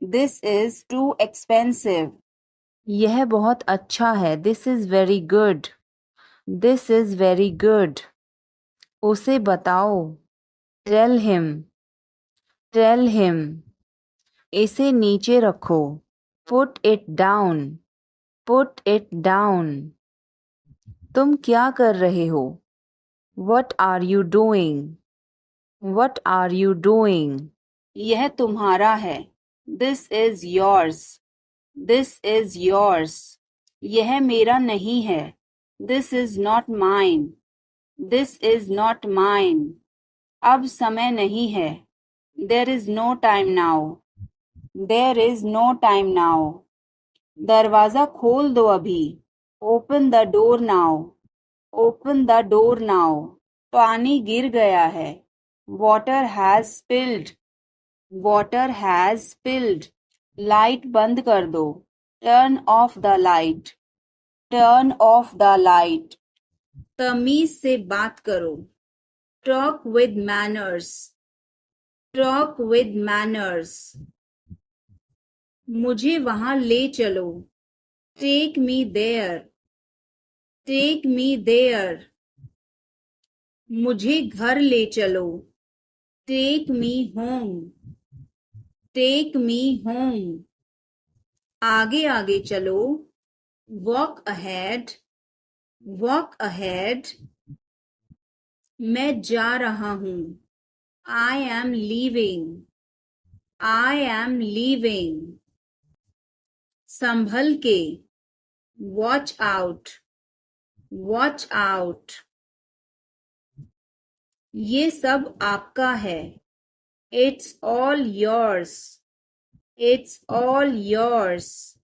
This is too expensive. यह बहुत अच्छा है. This is very good. This is very good. उसे बताओ. Tell him. Tell him. इसे नीचे रखो. Put it down. Put it down. तुम क्या कर रहे हो? What are you doing? What are you doing? यह तुम्हारा है. This is yours. This is yours. यह मेरा नहीं है. This is not mine. This is not mine. अब समय नहीं है. There is no time now. There is no time now. दरवाजा खोल दो अभी. Open the door now. Open the door now. पानी गिर गया है. Water has spilled. Water has spilled. Light बंद कर दो. Turn off the light. Turn off the light. तमीज से बात करो. Talk with manners. Talk with manners. मुझे वहां ले चलो. Take me there. Take me there. मुझे घर ले चलो. Take me home. Take me home. आगे आगे चलो. Walk ahead. Walk ahead. मैं जा रहा हूँ. I am leaving. I am leaving. संभल के. Watch out. Watch out. ये सब आपका है. It's all yours. It's all yours.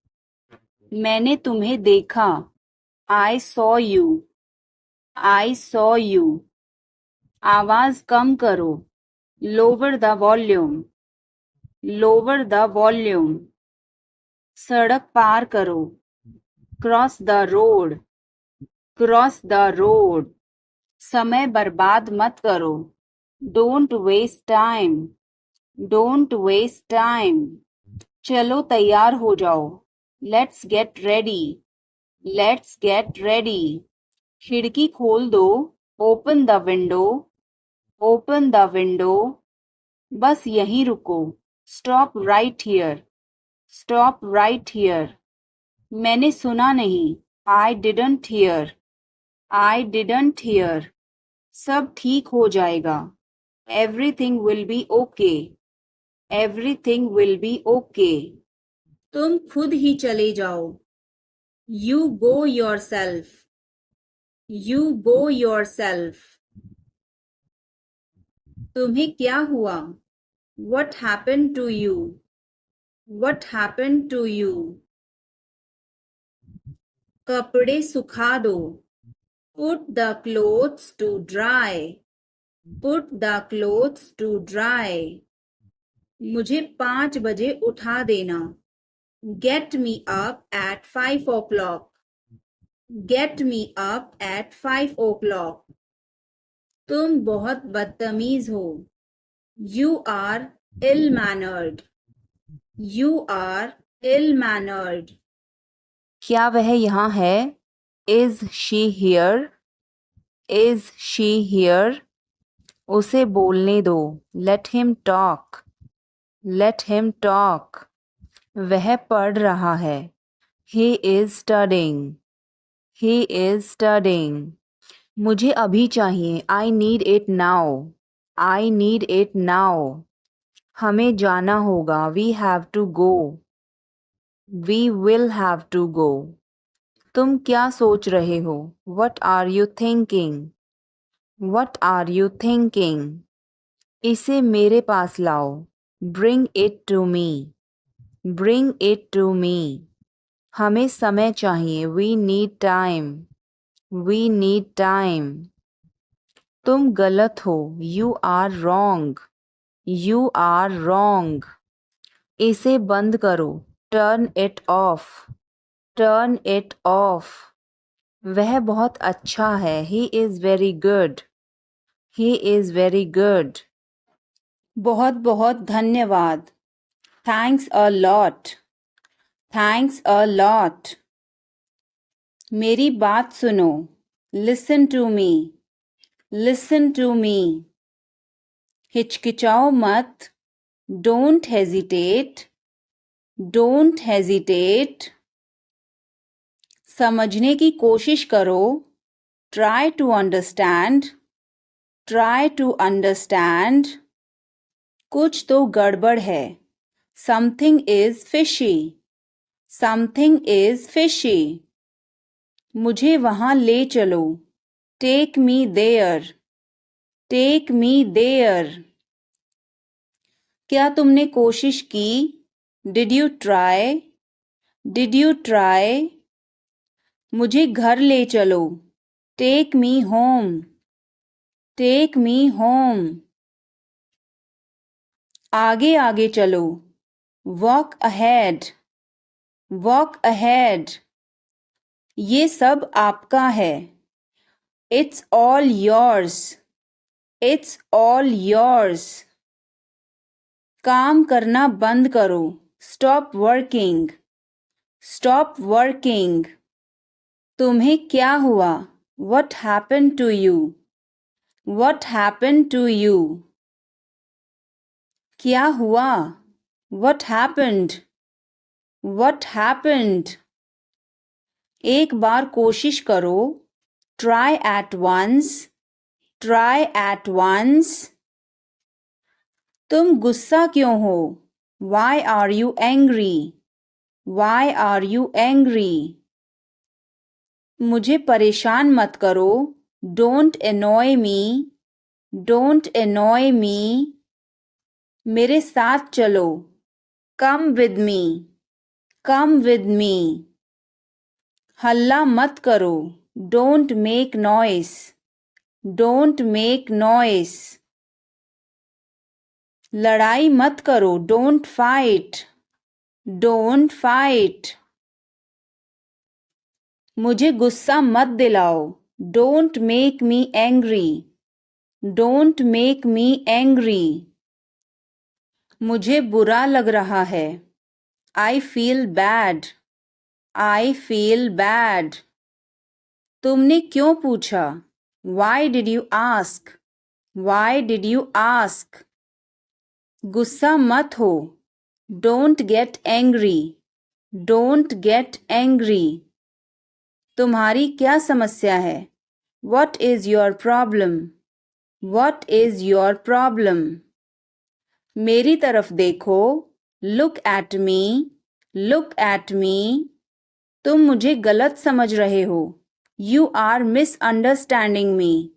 मैंने तुम्हें देखा. I saw you. I saw you. आवाज कम करो. Lower the volume. Lower the volume. सड़क पार करो. Cross the road. Cross the road. समय बर्बाद मत करो. Don't waste time. Don't waste time. चलो तैयार हो जाओ. Let's get ready. Let's get ready. खिड़की खोल दो. Open the window. Open the window. बस यहीं रुको. Stop right here. Stop right here. मैंने सुना नहीं. I didn't hear. I didn't hear. सब ठीक हो जाएगा. Everything will be okay. Everything will be okay. तुम खुद ही चले जाओ. You go yourself. You go yourself. तुम्हें क्या हुआ? What happened to you? What happened to you? कपड़े सुखा दो. Put the clothes to dry. Put the clothes to dry. मुझे 5 बजे उठा देना. Get me up at 5 o'clock. Get me up at 5 o'clock. तुम बहुत बदतमीज हो. You are ill-mannered. You are ill-mannered. क्या वह यहाँ है? Is she here? Is she here? उसे बोलने दो. Let him talk. Let him talk. वह पढ़ रहा है. He is studying. He is studying. मुझे अभी चाहिए. I need it now. I need it now. हमें जाना होगा. We have to go. We will have to go. तुम क्या सोच रहे हो? What are you thinking? What are you thinking? इसे मेरे पास लाओ. Bring it to me. Bring it to me. हमें समय चाहिए. We need time. We need time. तुम गलत हो. You are wrong. You are wrong. इसे बंद करो. Turn it off. Turn it off. वह बहुत अच्छा है. He is very good. He is very good. बहुत बहुत धन्यवाद. Thanks a lot. Thanks a lot. मेरी बात सुनो. Listen to me. Listen to me. हिचकिचाओ मत. Don't hesitate. Don't hesitate. समझने की कोशिश करो. Try to understand. Try to understand. कुछ तो गड़बड़ है. Something is fishy. Something is fishy. मुझे वहां ले चलो. Take me there. Take me there. क्या तुमने कोशिश की? Did you try? Did you try? मुझे घर ले चलो. Take me home. Take me home. आगे आगे चलो. Walk ahead. Walk ahead. ये सब आपका है. It's all yours. It's all yours. काम करना बंद करो. Stop working. Stop working. तुम्हें क्या हुआ? What happened to you? What happened to you? क्या हुआ? What happened? What happened? एक बार कोशिश करो. Try at once. Try at once. तुम गुस्सा क्यों हो? Why are you angry? Why are you angry? मुझे परेशान मत करो. Don't annoy me. Don't annoy me. मेरे साथ चलो. Come with me. Come with me. हल्ला मत करो. Don't make noise. Don't make noise. लड़ाई मत करो. Don't fight. Don't fight. मुझे गुस्सा मत दिलाओ. Don't make me angry. Don't make me angry. मुझे बुरा लग रहा है. I feel bad. I feel bad. तुमने क्यों पूछा? Why did you ask? Why did you ask? गुस्सा मत हो. Don't get angry. Don't get angry. तुम्हारी क्या समस्या है? What is your problem? What is your problem? मेरी तरफ देखो. Look at me. Look at me. तुम मुझे गलत समझ रहे हो. You are misunderstanding me.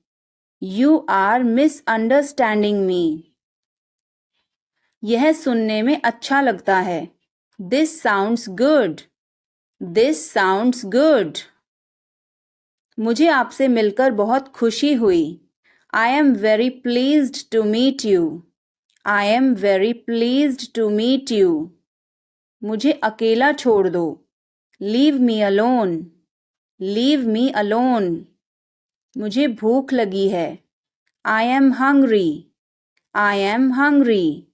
You are misunderstanding me. यह सुनने में अच्छा लगता है. This sounds good. This sounds good. मुझे आपसे मिलकर बहुत खुशी हुई. I am very pleased to meet you. I am very pleased to meet you. मुझे अकेला छोड़ दो. Leave me alone. Leave me alone. मुझे भूख लगी है. I am hungry. I am hungry.